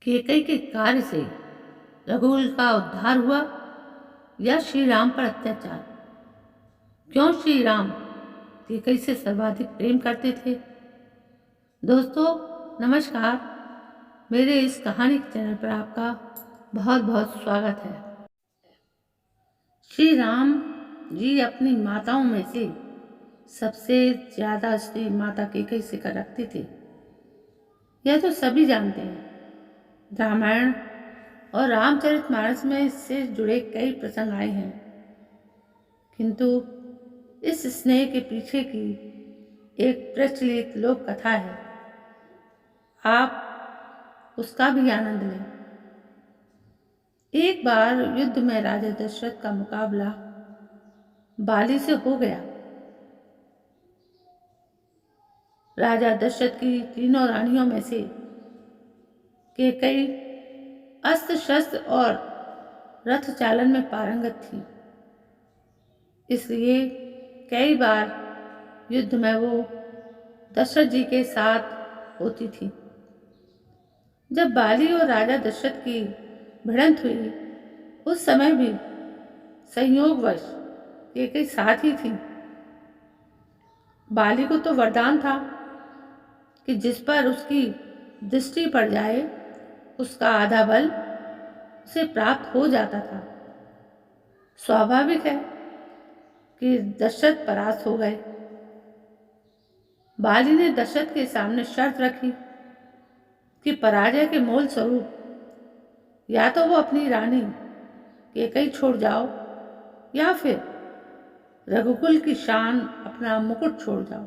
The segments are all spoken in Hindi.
केकई के कार्य से रघुकुल का उद्धार हुआ या श्री राम पर अत्याचार? क्यों श्री राम केकई से सर्वाधिक प्रेम करते थे? दोस्तों नमस्कार, मेरे इस कहानी के चैनल पर आपका बहुत बहुत स्वागत है। श्री राम जी अपनी माताओं में से सबसे ज़्यादा स्नेह माता केकई से कर रखते थे। यह तो सभी जानते हैं। रामायण और रामचरितमानस में इससे जुड़े कई प्रसंग आए हैं, किंतु इस स्नेह के पीछे की एक प्रचलित लोक कथा है। आप उसका भी आनंद लें। एक बार युद्ध में राजा दशरथ का मुकाबला बाली से हो गया। राजा दशरथ की तीनों रानियों में से केकई अस्त्र शस्त्र और रथ चालन में पारंगत थी, इसलिए कई बार युद्ध में वो दशरथ जी के साथ होती थी। जब बाली और राजा दशरथ की भिड़ंत हुई, उस समय भी संयोगवश केकई साथ ही थी। बाली को तो वरदान था कि जिस पर उसकी दृष्टि पड़ जाए उसका आधा बल उसे प्राप्त हो जाता था। स्वाभाविक है कि दशरथ परास्त हो गए। बाली ने दशरथ के सामने शर्त रखी कि पराजय के मूल स्वरूप या तो वो अपनी रानी केकई छोड़ जाओ या फिर रघुकुल की शान अपना मुकुट छोड़ जाओ।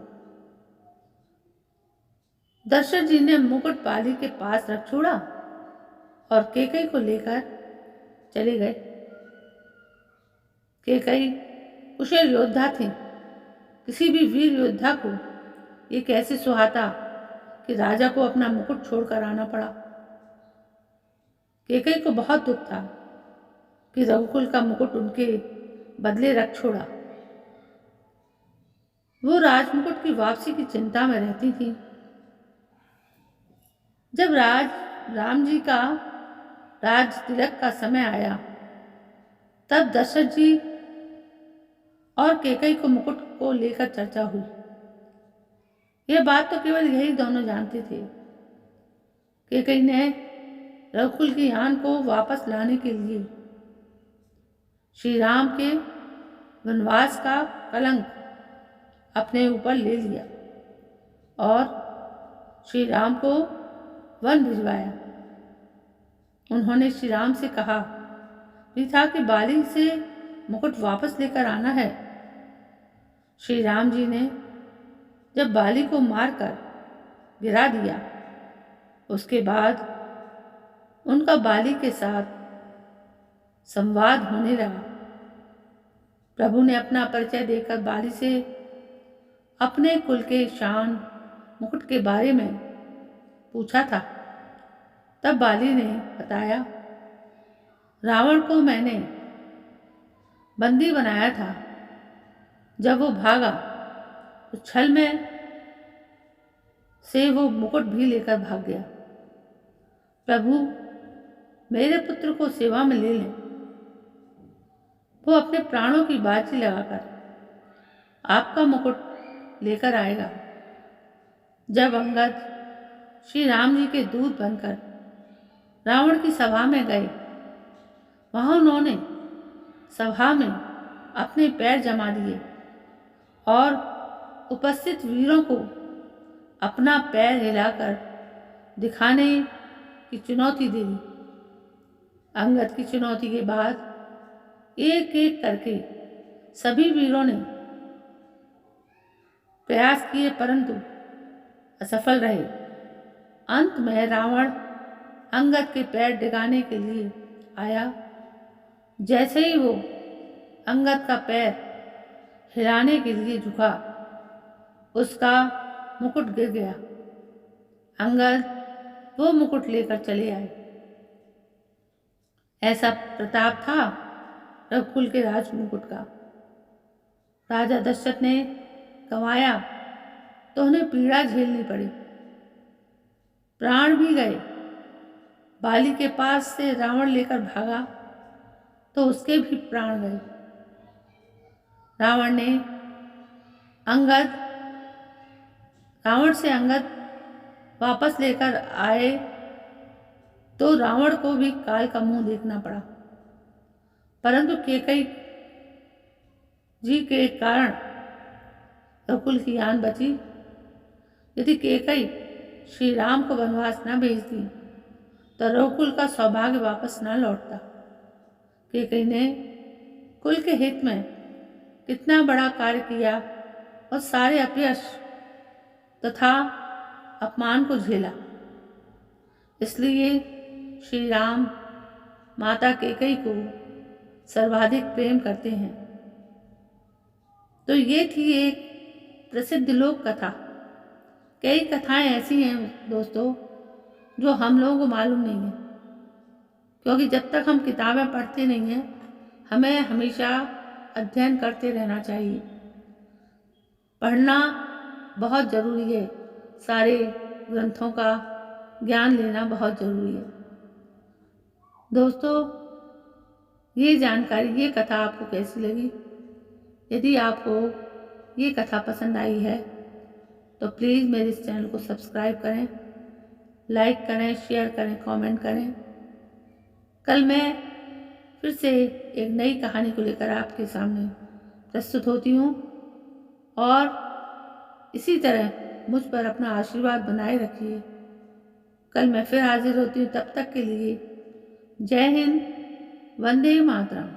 दशरथ जी ने मुकुट बाली के पास रख छोड़ा और केकई को लेकर चले गए। केकई कुशल योद्धा थी। किसी भी वीर योद्धा को ये कैसे सुहाता कि राजा को अपना मुकुट छोड़कर आना पड़ा। केकई को बहुत दुख था कि रघुकुल का मुकुट उनके बदले रख छोड़ा। वो राजमुकुट की वापसी की चिंता में रहती थी। जब राम जी का राज तिलक का समय आया, तब दशरथ जी और केकई को मुकुट को लेकर चर्चा हुई। यह बात तो केवल यही दोनों जानते थे। केकई ने रघुकुल की आन को वापस लाने के लिए श्री राम के वनवास का कलंक अपने ऊपर ले लिया और श्री राम को वन भिजवाया। उन्होंने श्री राम से कहा भी था कि बाली से मुकुट वापस लेकर आना है। श्री राम जी ने जब बाली को मारकर गिरा दिया, उसके बाद उनका बाली के साथ संवाद होने लगा। प्रभु ने अपना परिचय देकर बाली से अपने कुल के शान मुकुट के बारे में पूछा था। तब बाली ने बताया, रावण को मैंने बंदी बनाया था। जब वो भागा तो छल में से वो मुकुट भी लेकर भाग गया। प्रभु मेरे पुत्र को सेवा में ले लें। वो अपने प्राणों की बाजी लगाकर आपका मुकुट लेकर आएगा। जब अंगद श्री राम जी के दूत बनकर रावण की सभा में गए, वहां उन्होंने सभा में अपने पैर जमा दिए और उपस्थित वीरों को अपना पैर हिलाकर दिखाने की चुनौती दे दी। अंगद की चुनौती के बाद एक एक करके सभी वीरों ने प्रयास किए, परंतु असफल रहे। अंत में रावण अंगद के पैर डिगाने के लिए आया। जैसे ही वो अंगद का पैर हिलाने के लिए झुका, उसका मुकुट गिर गया। अंगद वो मुकुट लेकर चले आए। ऐसा प्रताप था रघुकुल के राज मुकुट का। राजा दशरथ ने गंवाया तो उन्हें पीड़ा झेलनी पड़ी, प्राण भी गए, बाली के पास से रावण लेकर भागा तो उसके भी प्राण गए। रावण से अंगद वापस लेकर आए तो रावण को भी काल का मुंह देखना पड़ा, परंतु कैकेयी जी के कारण रघुकुल की आन बची। यदि कैकेयी श्री राम को वनवास न भेजती तो रघुकुल का सौभाग्य वापस न लौटता। कैकेयी ने कुल के हित में कितना बड़ा कार्य किया और सारे अपयश तथा अपमान को झेला। इसलिए श्री राम माता कैकेयी को सर्वाधिक प्रेम करते हैं। तो ये थी एक प्रसिद्ध लोक कथा। कई कथाएं ऐसी हैं दोस्तों जो हम लोगों को मालूम नहीं है, क्योंकि जब तक हम किताबें पढ़ते नहीं हैं हमें हमेशा अध्ययन करते रहना चाहिए। पढ़ना बहुत ज़रूरी है, सारे ग्रंथों का ज्ञान लेना बहुत ज़रूरी है। दोस्तों, ये जानकारी, ये कथा आपको कैसी लगी? यदि आपको ये कथा पसंद आई है तो प्लीज़ मेरे इस चैनल को सब्सक्राइब करें, लाइक करें, शेयर करें, कमेंट करें। कल मैं फिर से एक नई कहानी को लेकर आपके सामने प्रस्तुत होती हूँ और इसी तरह मुझ पर अपना आशीर्वाद बनाए रखिए। कल मैं फिर हाजिर होती हूँ। तब तक के लिए जय हिंद, वंदे मातरम।